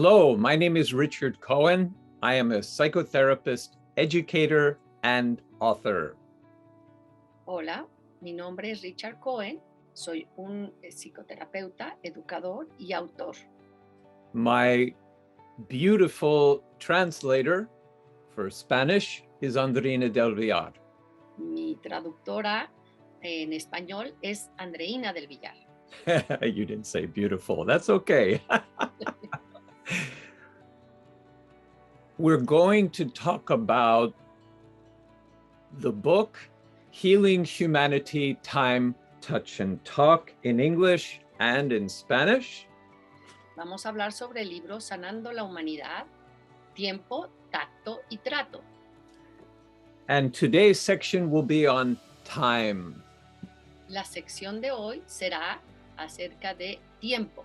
Hello, my name is Richard Cohen. I am a psychotherapist, educator, and author. Hola, mi nombre es Richard Cohen. Soy un psicoterapeuta, educador y autor. My beautiful translator for Spanish is Andreina del Villar. Mi traductora en español es Andreina del Villar. You didn't say beautiful. That's okay. We're going to talk about the book, Healing Humanity, Time, Touch, and Talk in English and in Spanish. Vamos a hablar sobre el libro Sanando la Humanidad, Tiempo, Tacto y Trato. And today's section will be on time. La sección de hoy será acerca de tiempo.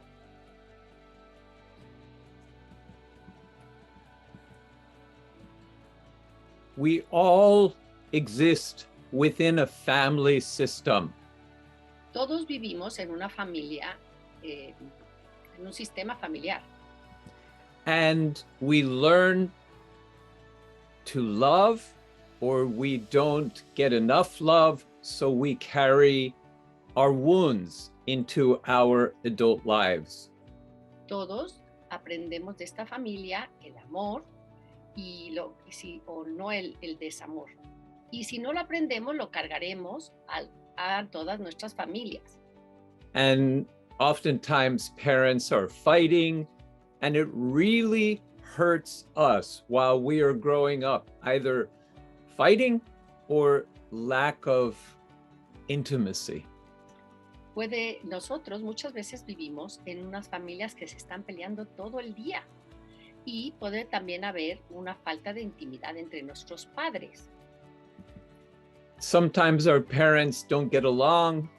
We all exist within a family system. Todos vivimos en una familia, en un sistema familiar. And we learn to love, or we don't get enough love, so we carry our wounds into our adult lives. Todos aprendemos de esta familia el amor y o no el desamor. Y si no lo aprendemos, lo cargaremos a todas nuestras familias. And oftentimes parents are fighting, and it really hurts us while we are growing up, either fighting or lack of intimacy. Nosotros muchas veces vivimos en unas familias que se están peleando todo el día. Y puede también haber una falta de intimidad entre nuestros padres. Sometimes our parents don't get along.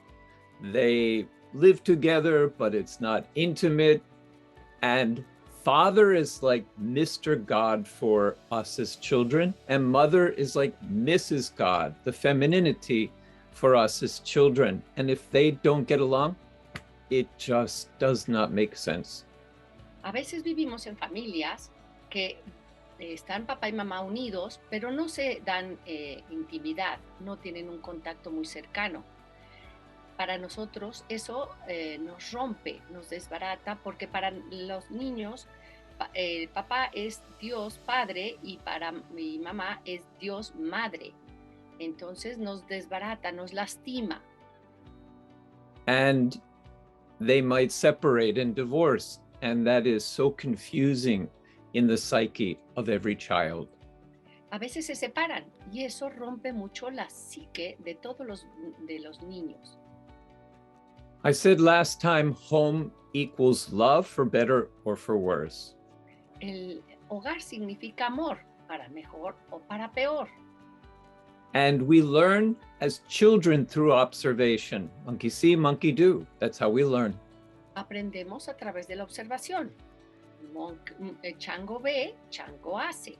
They live together, but it's not intimate. And father is like Mr. God for us as children, and mother is like Mrs. God, the femininity for us as children. And if they don't get along, it just does not make sense. A veces vivimos en familias que están papá y mamá unidos, pero no se dan intimidad, no tienen un contacto muy cercano. Para nosotros eso nos rompe, nos desbarata, porque para los niños papá es Dios Padre y para mi mamá es Dios Madre. Entonces nos desbarata, nos lastima. And they might separate and divorce. And that is so confusing in the psyche of every child. A veces se separan y eso rompe mucho la psique de todos los niños. I said last time, home equals love, for better or for worse. El hogar significa amor, para mejor o para peor. And we learn as children through observation. Monkey see, monkey do. That's how we learn. Aprendemos a través de la observación. Chango ve, chango hace.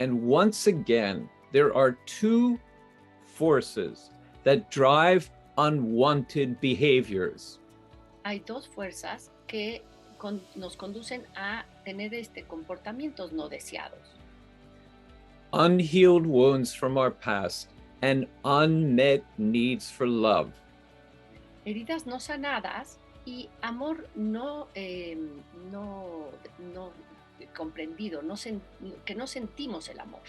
And once again, there are two forces that drive unwanted behaviors. Hay dos fuerzas que nos conducen a tener comportamientos no deseados. Unhealed wounds from our past and unmet needs for love. Heridas no sanadas y amor no comprendido, que no sentimos el amor.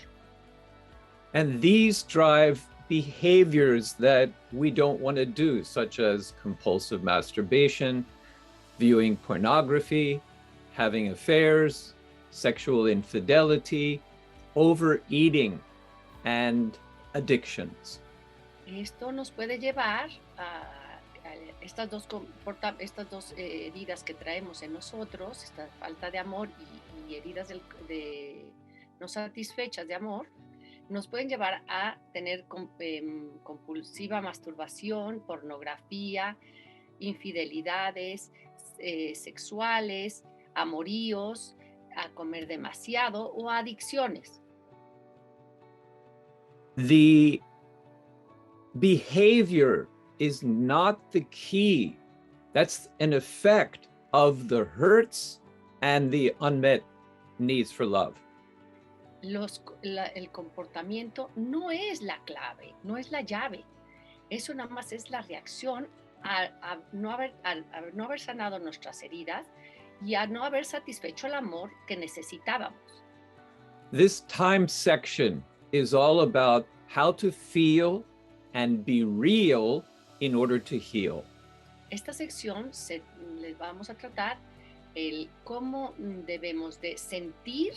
And these drive behaviors that we don't want to do, such as compulsive masturbation, viewing pornography, having affairs, sexual infidelity, overeating, and addictions. Esto nos puede llevar a estas dos heridas que traemos en nosotros, esta falta de amor y heridas de no satisfechas de amor, nos pueden llevar a tener compulsiva masturbación, pornografía, infidelidades sexuales, amoríos, a comer demasiado o adicciones. The behavior is not the key. That's an effect of the hurts and the unmet needs for love. El comportamiento no es la clave, no es la llave. Eso nada más es la reacción a no haber sanado nuestras heridas y a no haber satisfecho el amor que necesitábamos. This time section is all about how to feel and be real in order to heal. Esta sección les vamos a tratar el cómo debemos de sentir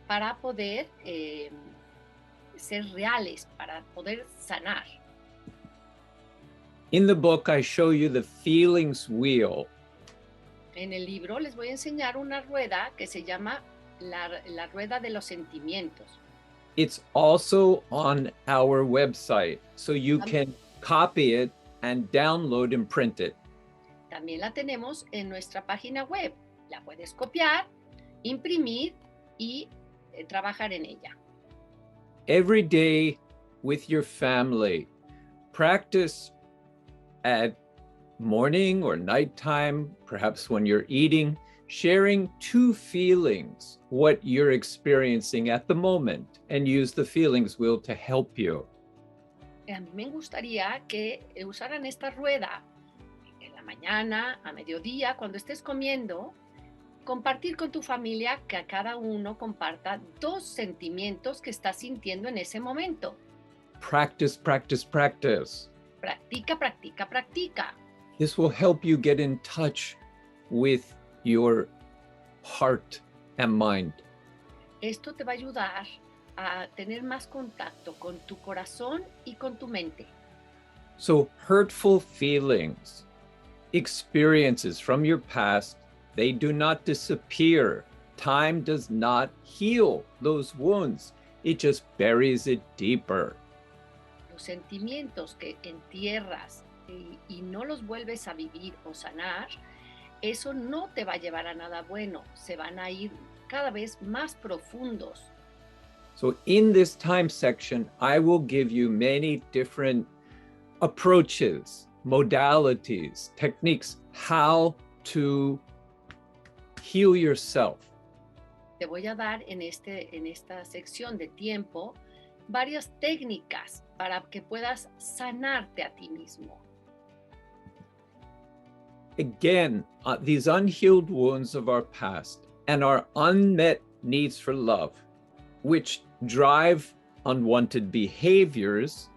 para poder ser reales, para poder sanar. In the book, I show you the feelings wheel. En el libro les voy a enseñar una rueda que se llama la rueda de los sentimientos. It's also on our website, so you can copy it and download and print it. También la tenemos en nuestra página web. La puedes copiar, imprimir y trabajar en ella. Every day with your family, practice at morning or nighttime, perhaps when you're eating, sharing two feelings, what you're experiencing at the moment, and use the feelings wheel to help you. A mí me gustaría que usaran esta rueda en la mañana, a mediodía, cuando estés comiendo, compartir con tu familia, que a cada uno comparta dos sentimientos que está sintiendo en ese momento. Practice, practice, practice. Practica, practica, practica. This will help you get in touch with your heart and mind. Esto te va a ayudar a tener más contacto con tu corazón y con tu mente. So hurtful feelings, experiences from your past, they do not disappear. Time does not heal those wounds. It just buries it deeper. Los sentimientos que entierras y no los vuelves a vivir o sanar, eso no te va a llevar a nada bueno. Se van a ir cada vez más profundos. So in this time section, I will give you many different approaches, modalities, techniques, how to heal yourself. Te voy a dar en esta sección de tiempo varias técnicas para que puedas sanarte a ti mismo. Again, these unhealed wounds of our past and our unmet needs for love, which drive unwanted behaviors,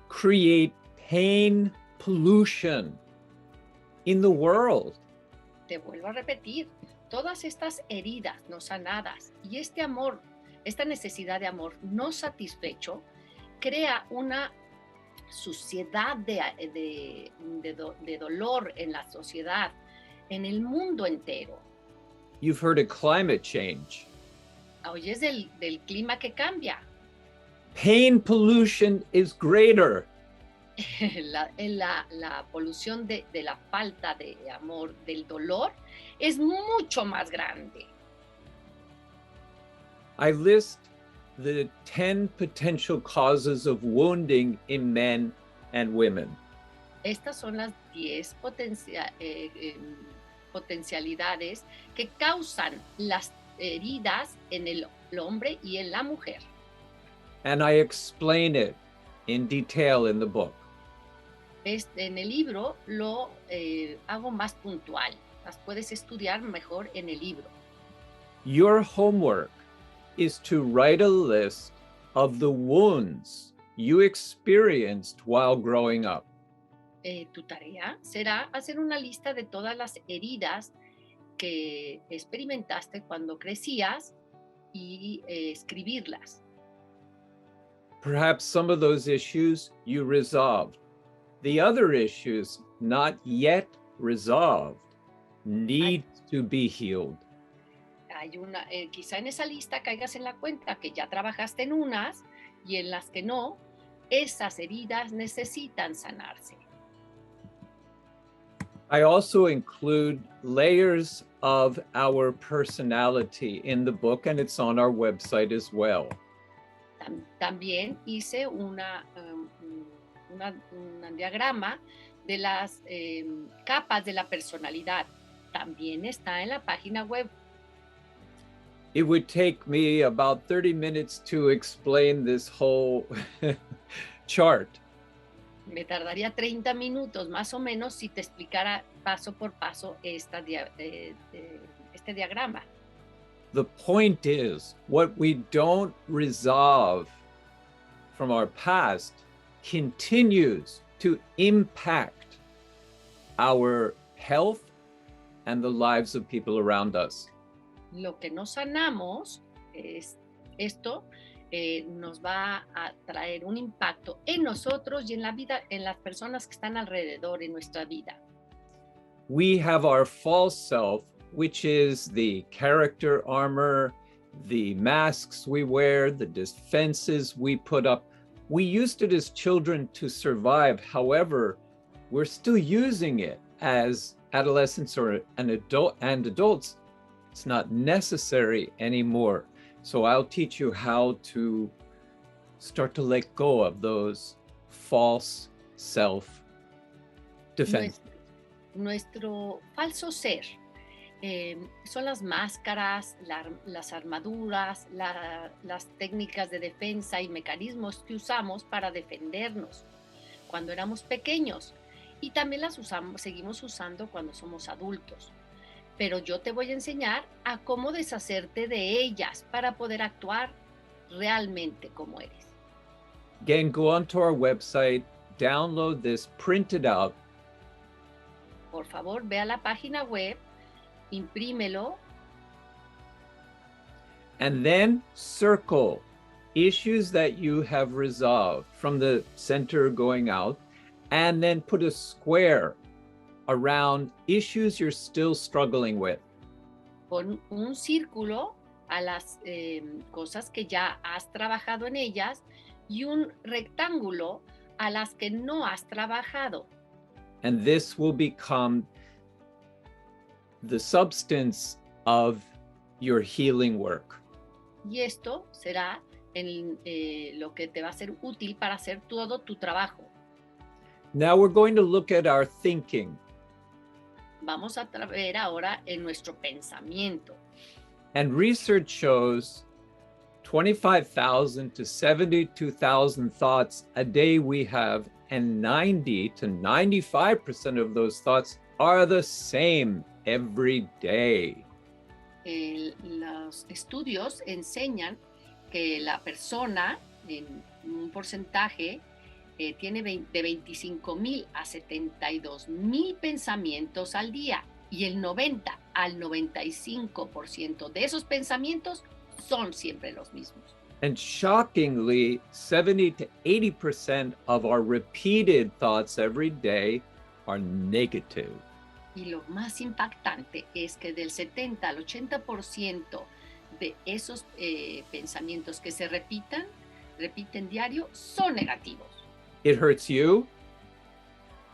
create pain pollution in the world. Te vuelvo a repetir, todas estas heridas no sanadas y este amor, esta necesidad de amor no satisfecho, crea una suciedad de dolor en la sociedad, en el mundo entero. You've heard of climate change. Oyes del clima que cambia. Pain pollution is greater. La polución de la falta de amor, del dolor, es mucho más grande. I list the 10 potential causes of wounding in men and women. Estas son las 10 potencialidades que causan las heridas en el hombre y en la mujer. And I explain it in detail in the book. En el libro lo hago más puntual. Las puedes estudiar mejor en el libro. Your homework is to write a list of the wounds you experienced while growing up. Tu tarea será hacer una lista de todas las heridas que experimentaste cuando crecías y escribirlas. Perhaps some of those issues you resolved. The other issues not yet resolved need to be healed. Hay quizá en esa lista caigas en la cuenta que ya trabajaste en unas y en las que no, esas heridas necesitan sanarse. I also include layers of our personality in the book, and it's on our website as well. También hice un diagrama de las capas de la personalidad. también está en la página web. It would take me about 30 minutes to explain this whole chart. Me tardaría 30 minutos más o menos si te explicara paso por paso este diagrama. The point is, what we don't resolve from our past continues to impact our health and the lives of people around us. Lo que no sanamos es esto nos va a traer un impacto en nosotros y en la vida, en las personas que están alrededor en nuestra vida. We have our false self, which is the character armor, the masks we wear, the defenses we put up. We used it as children to survive. However, we're still using it as adolescents or adults. It's not necessary anymore. So I'll teach you how to start to let go of those false self-defenses. Nuestro falso ser son las máscaras, las armaduras, las técnicas de defensa y mecanismos que usamos para defendernos cuando éramos pequeños y también las seguimos usando cuando somos adultos. Pero yo te voy a enseñar a cómo deshacerte de ellas para poder actuar realmente como eres. Again, go onto our website, download this, print it out. Por favor, ve a la página web, imprímelo. And then circle issues that you have resolved from the center going out, and then put a square around issues you're still struggling with. Pon un círculo a las cosas que ya has trabajado en ellas y un rectángulo a las que no has trabajado. And this will become the substance of your healing work. Y esto será lo que te va a ser útil para hacer todo tu trabajo. Now we're going to look at our thinking. Vamos a ver ahora en nuestro pensamiento. And research shows 25,000 to 72,000 thoughts a day we have, and 90 to 95% of those thoughts are the same every day. Los estudios enseñan que la persona en un porcentaje tiene de 25,000 a 72,000 pensamientos al día y el 90 al 95% de esos pensamientos son siempre los mismos. And shockingly, 70 to 80% of our repeated thoughts every day are negative. Y lo más impactante es que del 70 al 80% de esos pensamientos que se repiten diario, son negativos. It hurts you.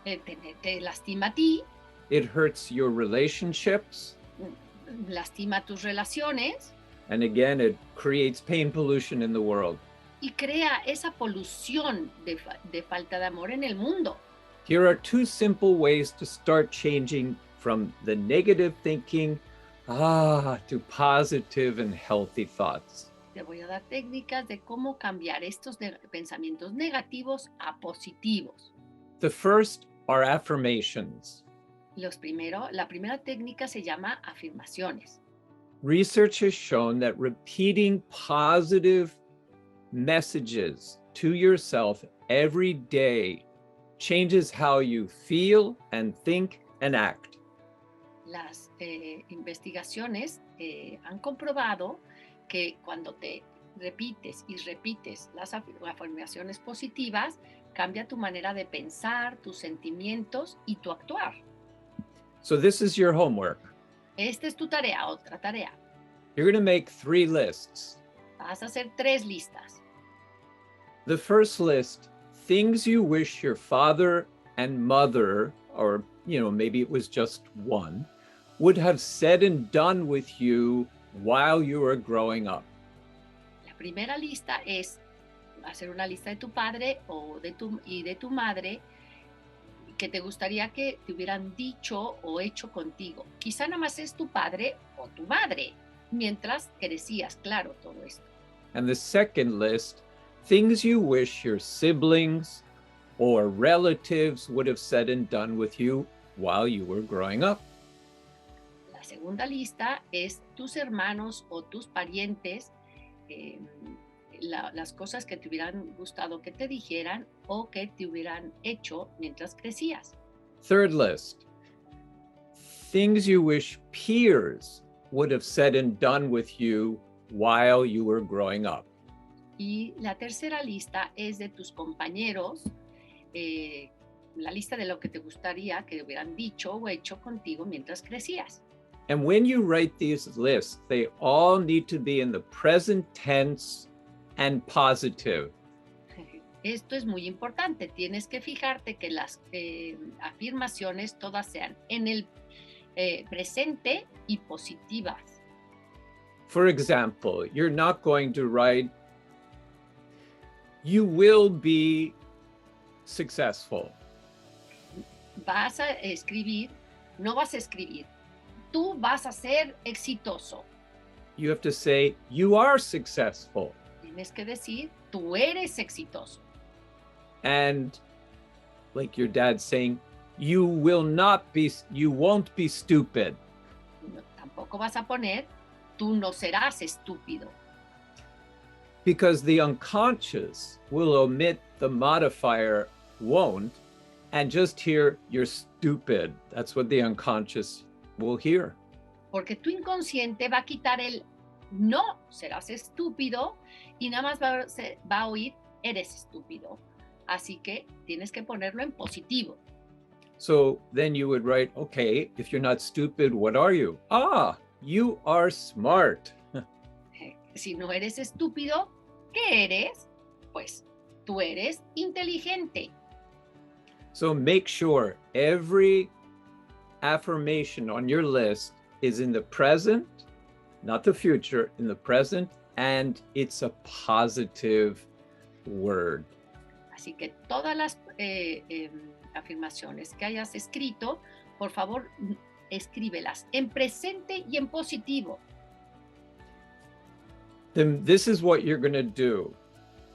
Te lastima a ti. It hurts your relationships. Lastima tus relaciones. And again, it creates pain pollution in the world. Y crea esa polución de falta de amor en el mundo. Here are two simple ways to start changing from the negative thinking to positive and healthy thoughts. Te voy a dar técnicas de cómo cambiar estos pensamientos negativos a positivos. The first are affirmations. La primera técnica se llama afirmaciones. Research has shown that repeating positive messages to yourself every day changes how you feel and think and act. Las investigaciones han comprobado que cuando te repites y repites las afirmaciones positivas, cambia tu manera de pensar, tus sentimientos y tu actuar. So this is your homework. Esta es tu tarea, otra tarea. You're going to make 3 lists. Vas a hacer 3 listas. The first list, things you wish your father and mother, or maybe it was just one, would have said and done with you while you were growing up. La primera lista es hacer una lista de tu padre y de tu madre que te gustaría que te hubieran dicho o hecho contigo. Quizá nada más es tu padre o tu madre, mientras crecías, claro, todo esto. And the second list, things you wish your siblings or relatives would have said and done with you while you were growing up. La segunda lista es tus hermanos o tus parientes, eh, las cosas que te hubieran gustado que te dijeran o que te hubieran hecho mientras crecías. Third list, things you wish peers would have said and done with you while you were growing up. Y la tercera lista es de tus compañeros, la lista de lo que te gustaría que hubieran dicho o hecho contigo mientras crecías. And when you write these lists, they all need to be in the present tense and positive. Esto es muy importante. Tienes que fijarte que las afirmaciones todas sean en el presente y positivas. For example, you're not going to write, you will be successful. Vas a escribir, no vas a escribir, tú vas a ser exitoso. You have to say, you are successful. Tienes que decir, tú eres exitoso. And like your dad saying, you won't be stupid. No, tampoco vas a poner, tú no serás estúpido. Because the unconscious will omit the modifier won't and just hear you're stupid. That's what the unconscious will hear. Porque tu inconsciente va a quitar el no serás estúpido y nada más va a oír eres estúpido. Así que tienes que ponerlo en positivo. So then you would write, okay, if you're not stupid, what are you? Ah, you are smart. Si no eres estúpido, ¿qué eres? Pues tú eres inteligente. So make sure every affirmation on your list is in the present, not the future, in the present, and it's a positive word. Así que todas las afirmaciones que hayas escrito, por favor, escríbelas en presente y en positivo. Then this is what you're going to do.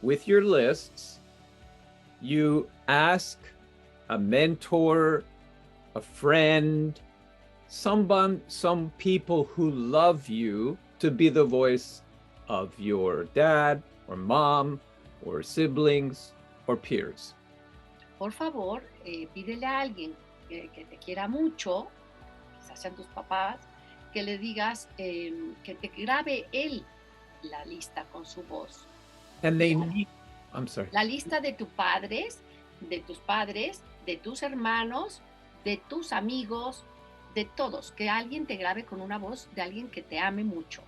With your lists, you ask a mentor, a friend, some people who love you to be the voice of your dad or mom or siblings or peers. Por favor, pídele a alguien que te quiera mucho, quizás sean tus papás, que le digas que te grabe él la lista con su voz. And they need, I'm sorry. La lista de tus padres, de tus hermanos, de tus amigos, de todos. Que alguien te grabe con una voz de alguien que te ame mucho.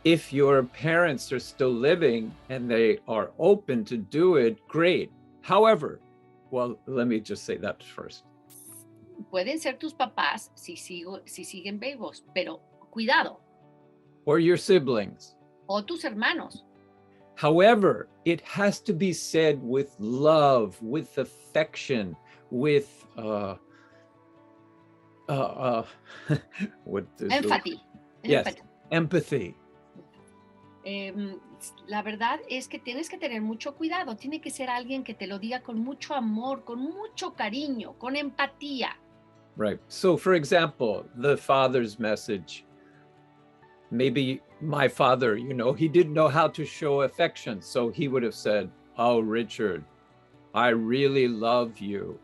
If your parents are still living and they are open to do it, great. However, well, let me just say that first. Pueden ser tus papás si siguen vivos, pero cuidado. Or your siblings. O tus hermanos. However, it has to be said with love, with affection, with what is Empathy. Yes, empathy. La verdad es que tienes que tener mucho cuidado. Tiene que ser alguien que te lo diga con mucho amor, con mucho cariño, con empatía. Right. So, for example, the father's message. Maybe my father, he didn't know how to show affection. So he would have said, "Oh, Richard, I really love you.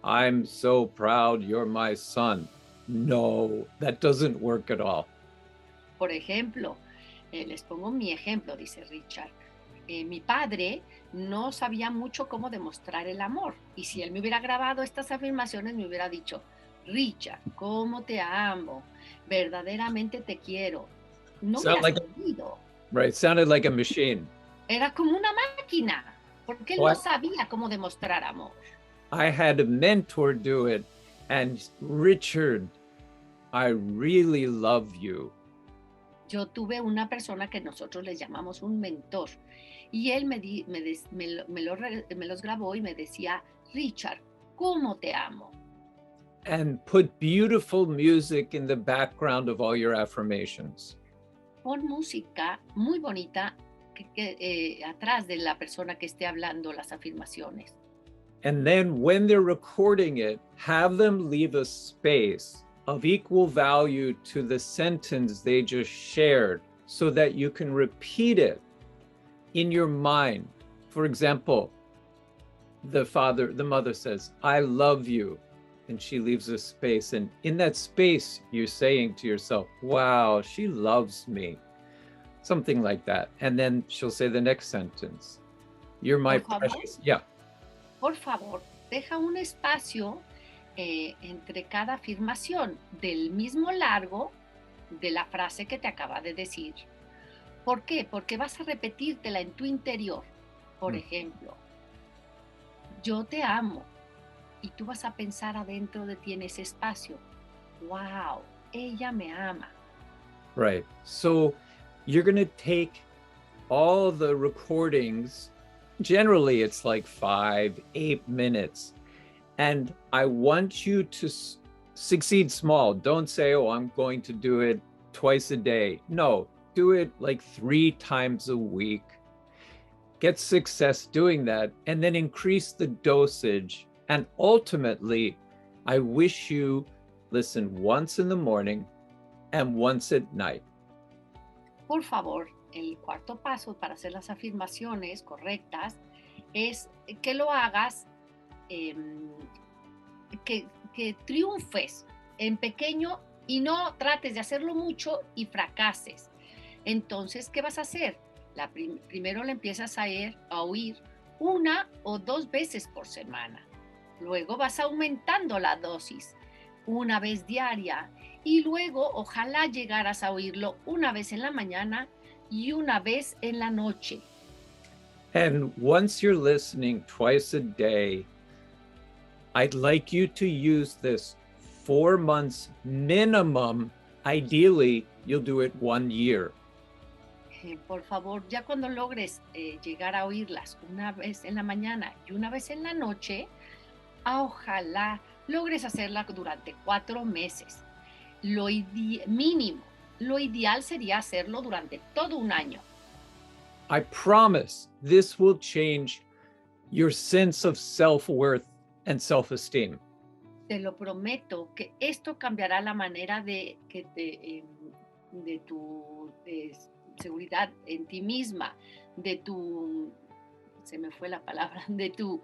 I'm so proud you're my son." No, that doesn't work at all. Por ejemplo, les pongo mi ejemplo, dice Richard. Mi padre no sabía mucho cómo demostrar el amor. Y si él me hubiera grabado estas afirmaciones, me hubiera dicho, Richard, cómo te amo, verdaderamente te quiero. No me has oído. Right, sounded like a machine. Era como una máquina, porque él no sabía cómo demostrar amor. I had a mentor do it, and Richard, I really love you. Yo tuve una persona que nosotros le llamamos un mentor, y él me los grabó y me decía, Richard, ¿cómo te amo? and put beautiful music in the background of all your affirmations. Pon música muy bonita atrás de la persona que esté hablando las afirmaciones. And then when they're recording it, have them leave a space of equal value to the sentence they just shared so that you can repeat it in your mind. For example, the mother says, "I love you." And she leaves a space. And in that space, you're saying to yourself, "Wow, she loves me." Something like that. And then she'll say the next sentence. "You're my precious." Yeah. Por favor, deja un espacio entre cada afirmación del mismo largo de la frase que te acaba de decir. ¿Por qué? Porque vas a repetírtela en tu interior. Por ejemplo, yo te amo. Y tú vas a pensar adentro de ti en ese espacio. Wow, ella me ama. Right. So you're going to take all the recordings. Generally, it's like 5-8 minutes. And I want you to succeed small. Don't say, "Oh, I'm going to do it twice a day." No, do it like 3 times a week. Get success doing that, and then increase the dosage. And ultimately, I wish you listen once in the morning and once at night. Por favor, el cuarto paso para hacer las afirmaciones correctas es que lo hagas, que triunfes en pequeño y no trates de hacerlo mucho y fracases. Entonces, ¿qué vas a hacer? Primero le empiezas a oír 1 o 2 veces por semana. Luego vas aumentando la dosis, 1 vez diaria, y luego ojalá llegaras a oírlo 1 vez en la mañana y 1 vez en la noche. And once you're listening twice a day, I'd like you to use this 4 months minimum. Ideally, you'll do it 1 year. Por favor, ya cuando logres llegar a oírlas 1 vez en la mañana y 1 vez en la noche, ojalá logres hacerla durante 4 meses. Lo mínimo, lo ideal sería hacerlo durante todo 1 año. I promise this will change your sense of self-worth and self-esteem. Te lo prometo que esto cambiará la manera de tu seguridad en ti misma, de tu, se me fue la palabra, de tu...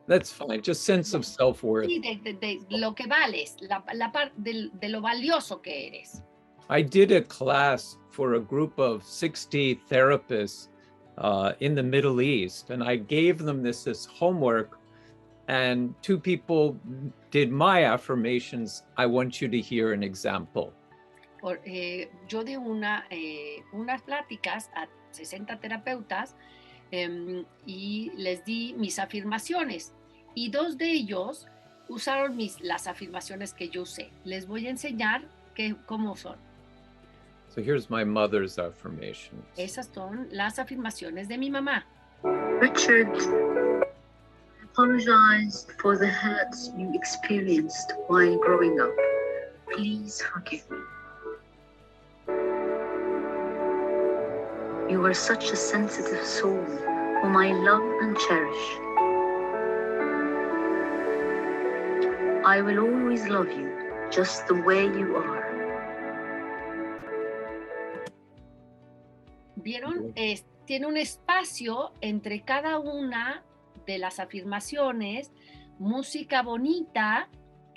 That's fine, just sense of self-worth. Sí, de lo que vales, la parte de lo valioso que eres. I did a class for a group of 60 therapists in the Middle East, and I gave them this homework, and 2 people did my affirmations. I want you to hear an example. Yo di unas pláticas a 60 terapeutas y les di mis afirmaciones, y 2 de ellos usaron las afirmaciones que yo usé. Les voy a enseñar cómo son. So here's my mother's affirmations. Esas son las afirmaciones de mi mamá. Richard, I apologize for the hurts you experienced while growing up. Please forgive me. You were such a sensitive soul whom I love and cherish. I will always love you just the way you are. ¿Vieron? Tiene un espacio entre cada una de las afirmaciones, música bonita,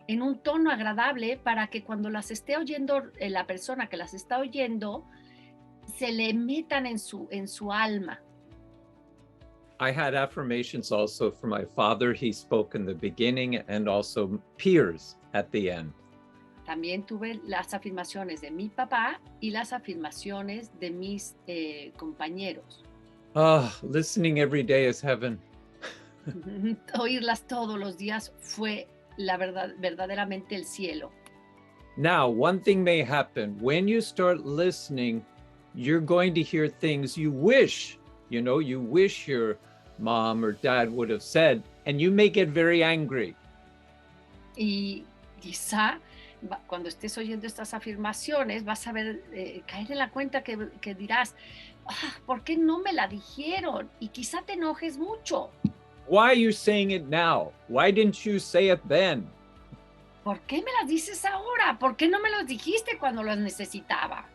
en un tono agradable para que cuando las esté oyendo la persona que las está oyendo, se le metan en su alma. I had affirmations also for my father. He spoke in the beginning, and also peers at the end. También tuve las afirmaciones de mi papá y las afirmaciones de mis compañeros. Listening every day is heaven. Oírlas todos los días fue verdaderamente el cielo. Now, one thing may happen. When you start listening, you're going to hear things you wish your mom or dad would have said, and you may get very angry. Y quizá cuando estés oyendo estas afirmaciones vas a ver, caer en la cuenta que dirás, ¿por qué no me la dijeron? Y quizá te enojes mucho. Why are you saying it now? Why didn't you say it then? ¿Por qué me las dices ahora? ¿Por qué no me los dijiste cuando los necesitaba?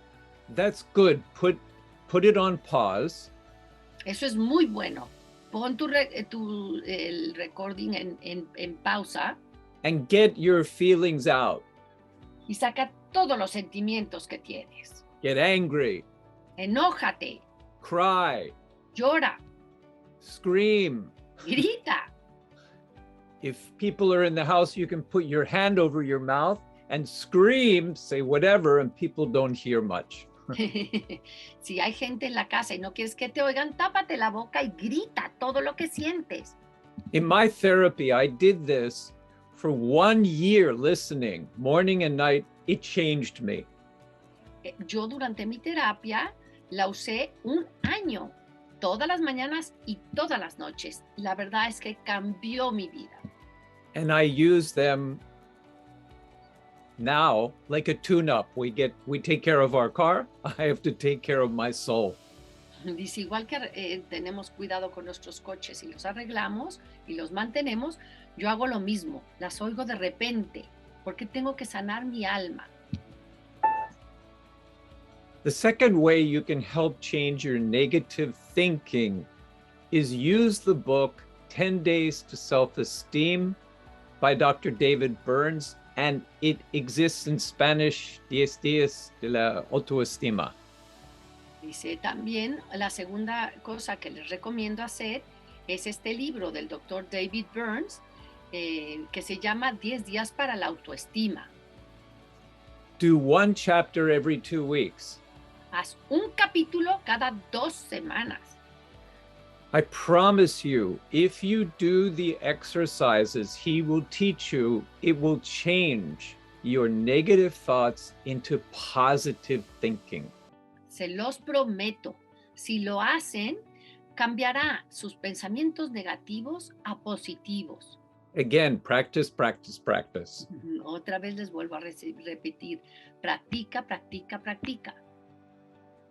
That's good. Put it on pause. Eso es muy bueno. Pon el recording en pausa And get your feelings out. y saca todos los sentimientos que tienes. Get angry, Enójate, cry, llora, scream. grita. If people are in the house, you can put your hand over your mouth and scream, say whatever, and people don't hear much. Si hay gente en la casa y no quieres que te oigan, tápate la boca y grita todo lo que sientes. In my therapy, I did this for 1 year listening, morning and night. It changed me. Yo durante mi terapia la usé 1 año, todas las mañanas y todas las noches. La verdad es que cambió mi vida. And I use them now like a tune-up. We take care of our car. I have to take care of my soul. Dice, igual que tenemos cuidado con nuestros coches y los arreglamos y los mantenemos, yo hago lo mismo, las oigo de repente, porque tengo que sanar mi alma. The second way you can help change your negative thinking is use the book 10 Days to Self-Esteem by Dr. David Burns, and it exists in Spanish, 10 días de la autoestima. Dice también, la segunda cosa que les recomiendo hacer es este libro del Dr. David Burns, que se llama 10 días para la autoestima. Do 1 chapter every 2 weeks. Haz un capítulo cada 2 semanas. I promise you, if you do the exercises he will teach you, it will change your negative thoughts into positive thinking. Se los prometo, si lo hacen, cambiará sus pensamientos negativos a positivos. Again, practice, practice, practice. Otra vez les vuelvo a repetir, practica, practica, practica.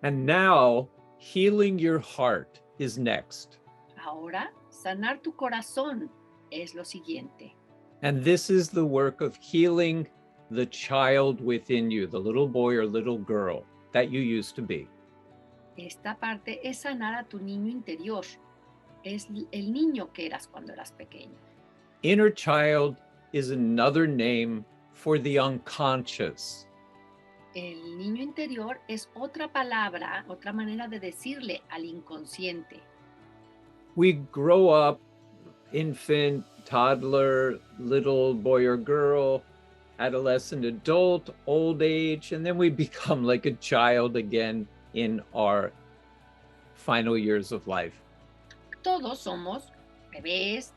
And now, healing your heart is next. Ahora, sanar tu corazón es lo siguiente. And this is the work of healing the child within you, the little boy or little girl that you used to be. Esta parte es sanar a tu niño interior. Es el niño que eras cuando eras pequeño. Inner child is another name for the unconscious. El niño interior es otra palabra, otra manera de decirle al inconsciente. We grow up, infant, toddler, little boy or girl, adolescent, adult, old age, and then we become like a child again in our final years of life. Todos somos bebés,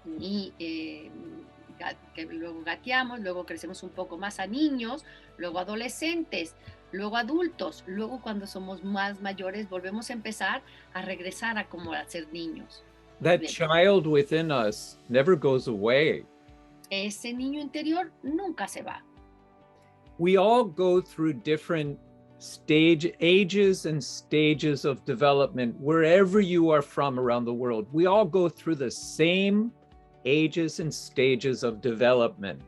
que luego gateamos, luego crecemos un poco más a niños, luego adolescentes, luego adultos, luego cuando somos más mayores volvemos a empezar a regresar a como a ser niños. That child within us never goes away. Ese niño interior nunca se va. We all go through different ages and stages of development wherever you are from around the world. We all go through the same ages and stages of development.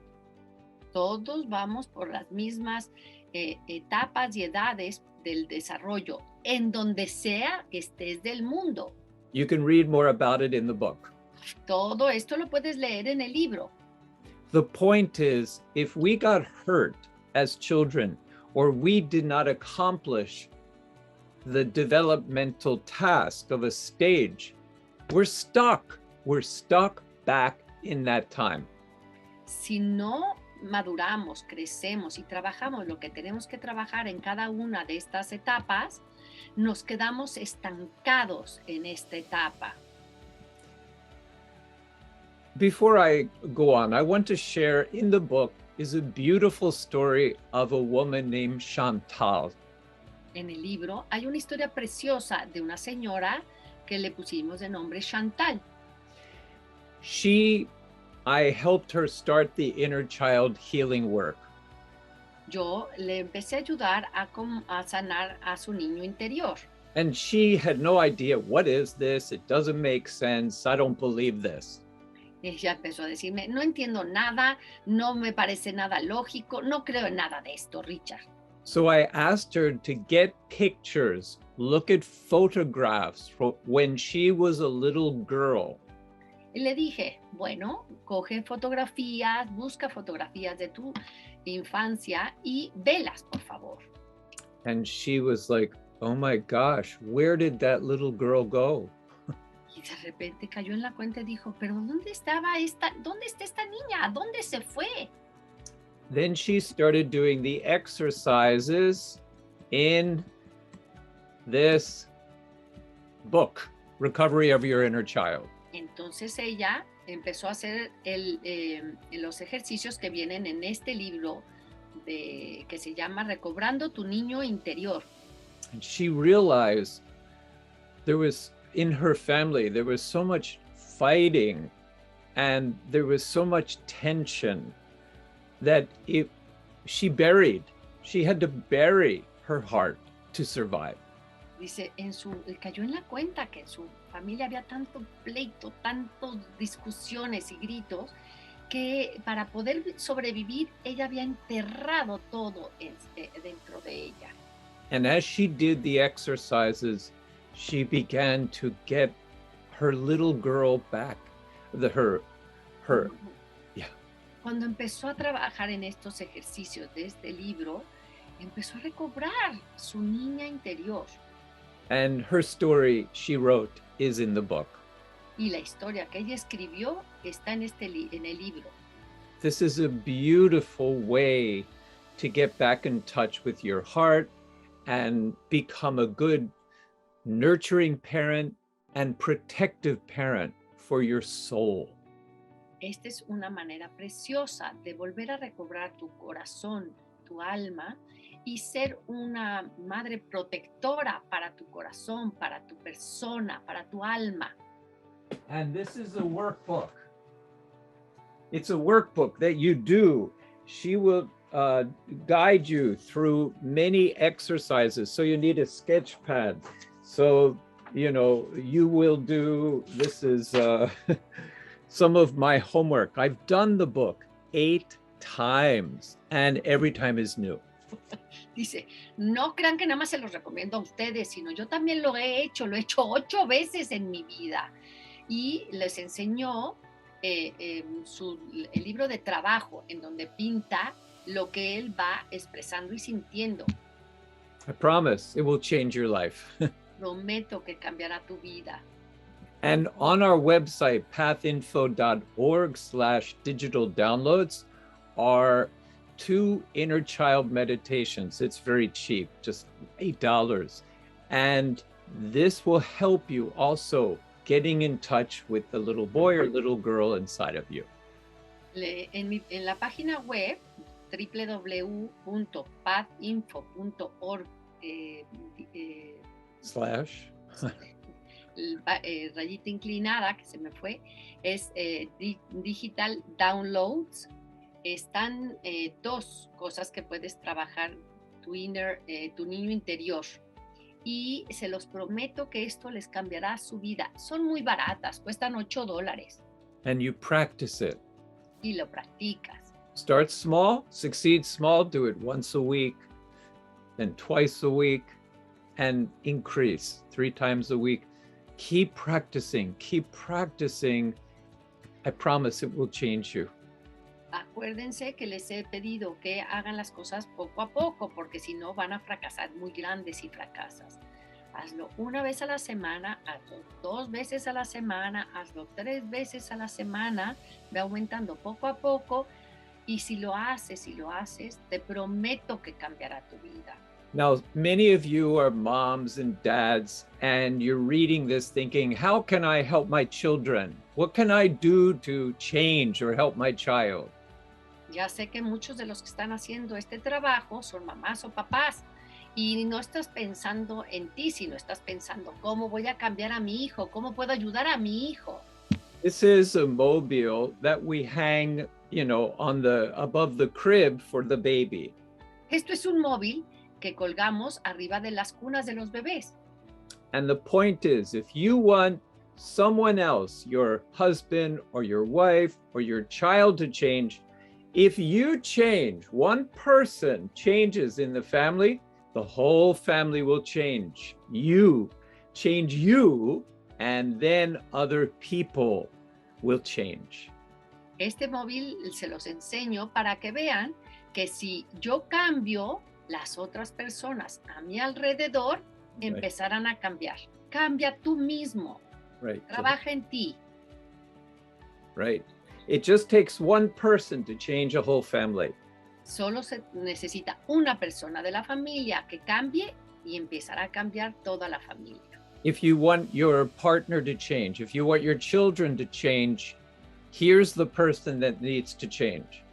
Todos vamos por las mismas etapas y edades del desarrollo, en donde sea que estés del mundo. You can read more about it in the book. Todo esto lo puedes leer en el libro. The point is, if we got hurt as children, or we did not accomplish the developmental task of a stage, we're stuck. We're stuck back in that time. Si no maduramos, crecemos y trabajamos lo que tenemos que trabajar en cada una de estas etapas, nos quedamos estancados en esta etapa. Before I go on, I want to share in the book is a beautiful story of a woman named Chantal. En el libro hay una historia preciosa de una señora que le pusimos de nombre Chantal. She I helped her start the inner child healing work. Yo le empecé a ayudar a sanar a su niño interior. And she had no idea, what is this? It doesn't make sense. I don't believe this. Ella empezó a decirme, no entiendo nada, no me parece nada lógico, no creo en nada de esto, Richard. So I asked her to get pictures, look at photographs from when she was a little girl. Y le dije, bueno, coge fotografías, busca fotografías de tu infancia y velas, por favor. And she was like, oh my gosh, where did that little girl go? Y de repente cayó en la cuenta y dijo, pero ¿dónde está esta niña? ¿Dónde se fue? Then she started doing the exercises in this book, Recovery of Your Inner Child. Entonces ella empezó a hacer los ejercicios que vienen en este libro que se llama Recobrando tu niño interior. And she realized in her family, there was so much fighting and there was so much tension that she had to bury her heart to survive. Dice, cayó en la cuenta que en su familia había tanto pleito, tantas discusiones y gritos, que para poder sobrevivir ella había enterrado todo dentro de ella. And as she did the exercises, she began to get her little girl back. Cuando empezó a trabajar en estos ejercicios de este libro, empezó a recobrar su niña interior. And her story, she wrote, is in the book. Y la historia que ella escribió está en el libro. This is a beautiful way to get back in touch with your heart and become a good nurturing parent and protective parent for your soul. Esta es una manera preciosa de volver a recobrar tu corazón, tu alma, y ser una madre protectora para tu corazón, para tu persona, para tu alma. And this is a workbook. It's a workbook that you do. She will guide you through many exercises. So you need a sketch pad. So, you will do, this is some of my homework. I've done the book 8 times and every time is new. Dice, no crean que nada más se los recomiendo a ustedes, sino yo también lo he hecho 8 veces en mi vida. Y les enseñó el libro de trabajo en donde pinta lo que él va expresando y sintiendo. I promise it will change your life. Prometo que cambiará tu vida. And on our website, pathinfo.org/digital downloads are 2 inner child meditations. It's very cheap, just $8. And this will help you also getting in touch with the little boy or little girl inside of you. En la página web www.pathinfo.org rayita inclinada, que se me fue, es digital downloads. Están 2 cosas que puedes trabajar tu niño interior. Y se los prometo que esto les cambiará su vida. Son muy baratas, cuestan $8. And you practice it. Y lo practicas. Start small, succeed small, do it once a week, then twice a week, and increase 3 times a week. Keep practicing. I promise it will change you. Acuérdense que les he pedido que hagan las cosas poco a poco, porque si no van a fracasar muy grandes si fracasas. Hazlo 1 vez a la semana, hazlo 2 veces a la semana, hazlo 3 veces a la semana, ve aumentando poco a poco, y si lo haces, te prometo que cambiará tu vida. Now, many of you are moms and dads, and you're reading this thinking, how can I help my children? What can I do to change or help my child? Ya sé que muchos de los que están haciendo este trabajo son mamás o papás, y no estás pensando en ti, sino estás pensando, ¿cómo voy a cambiar a mi hijo? ¿Cómo puedo ayudar a mi hijo? This is a mobile that we hang, on the above the crib for the baby. Esto es un móvil que colgamos arriba de las cunas de los bebés. And the point is, if you want someone else, your husband or your wife or your child to change, if you change, one person changes in the family, the whole family will change. You change you, and then other people will change. Este móvil se los enseño para que vean que si yo cambio, las otras personas a mi alrededor empezarán a cambiar. Cambia tú mismo. Right. Trabaja en ti. Right. It just takes one person to change a whole family. Solo se necesita una persona de la familia que cambie y empezará a cambiar toda la familia. If you want your partner to change, if you want your children to change, here's the person that needs to change.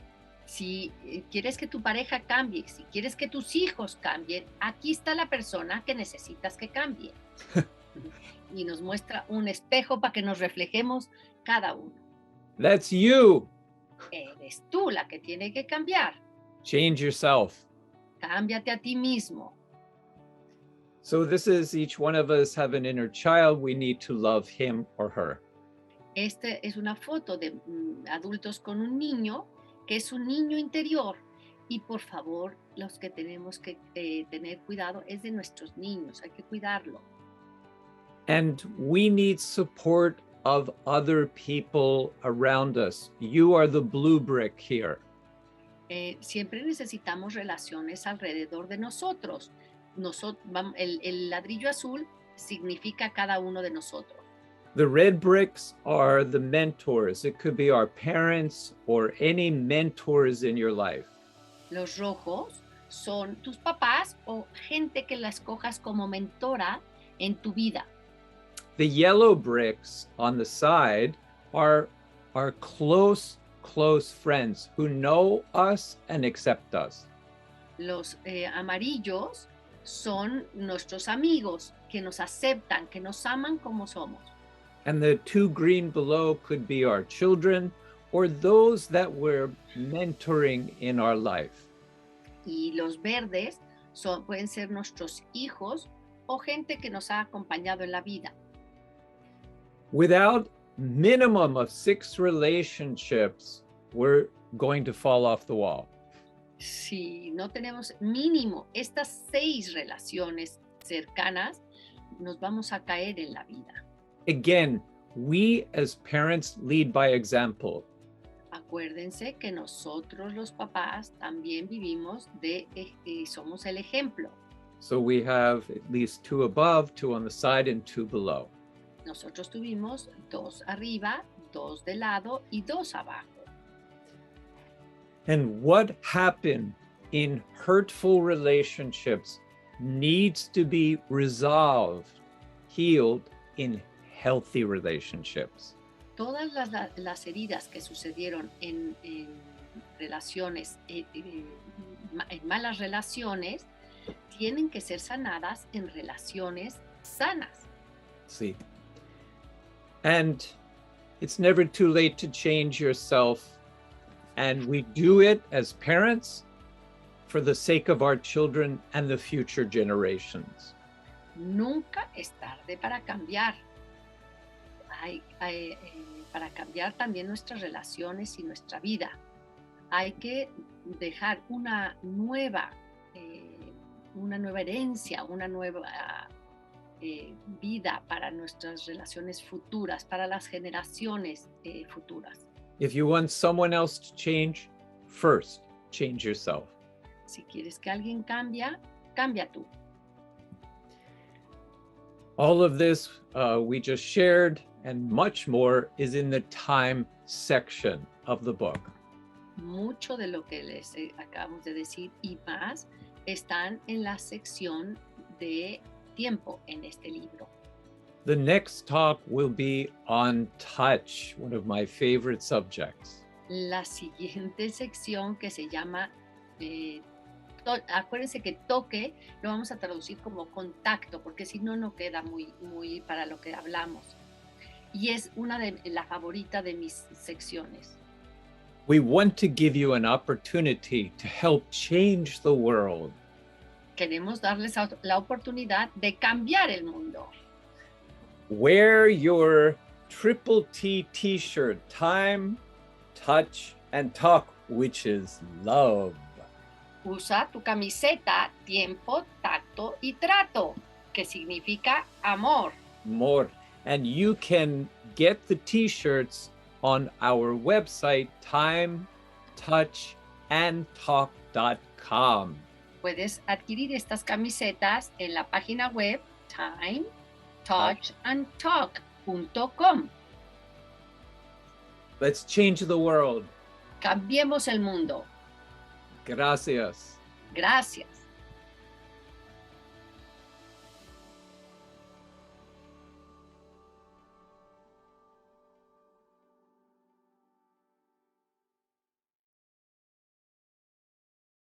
Si quieres que tu pareja cambie, si quieres que tus hijos cambien, aquí está la persona que necesitas que cambie. Y nos muestra un espejo para que nos reflejemos cada uno. That's you. Eres tú la que tiene que cambiar. Change yourself. Cámbiate a ti mismo. So this is each one of us have an inner child. We need to love him or her. Esta es una foto de adultos con un niño, que es un niño interior. Y por favor, los que tenemos que tener cuidado es de nuestros niños. Hay que cuidarlo. And we need support of other people around us. You are the blue brick here. Siempre necesitamos relaciones alrededor de nosotros. El ladrillo azul significa cada uno de nosotros. The red bricks are the mentors. It could be our parents or any mentors in your life. Los rojos son tus papás o gente que la escojas como mentora en tu vida. The yellow bricks on the side are our close friends who know us and accept us. Los amarillos son nuestros amigos que nos aceptan, que nos aman como somos. And the two green below could be our children or those that we're mentoring in our life. Y los verdes pueden ser nuestros hijos o gente que nos ha acompañado en la vida. Without minimum of 6 relationships, we're going to fall off the wall. Si no tenemos mínimo estas 6 relaciones cercanas, nos vamos a caer en la vida. Again, we as parents lead by example. Acuérdense que nosotros los papás también vivimos somos el ejemplo. So we have at least 2 above, 2 on the side, and 2 below. Nosotros tuvimos 2 arriba, 2 de lado y 2 abajo. And what happened in hurtful relationships needs to be resolved, healed in healthy relationships. Todas las heridas que sucedieron en relaciones, en malas relaciones, tienen que ser sanadas en relaciones sanas. See. And it's never too late to change yourself. And we do it as parents for the sake of our children and the future generations. Nunca es tarde para cambiar. Para cambiar también nuestras relaciones y nuestra vida. Hay que dejar una nueva herencia, una nueva vida para nuestras relaciones futuras, para las generaciones futuras. If you want someone else to change, first change yourself. Si quieres que alguien cambie, cambia tú. All of this we just shared and much more is in the time section of the book. Mucho de lo que les acabamos de decir y más están en la sección de tiempo en este libro. The next talk will be on touch, one of my favorite subjects. La siguiente sección que se llama, acuérdense que toque lo vamos a traducir como contacto, porque si no, no queda muy para lo que hablamos. y es una de la favorita de mis secciones. We want to give you an opportunity to help change the world. Queremos darles la oportunidad de cambiar el mundo. Wear your triple T t-shirt, time, touch, and talk, which is love. Usa tu camiseta, tiempo, tacto y trato, que significa amor. More. And you can get the t-shirts on our website, timetouchandtalk.com. Puedes adquirir estas camisetas en la página web timetouchandtalk.com. Let's change the world. Cambiemos el mundo. Gracias. Gracias.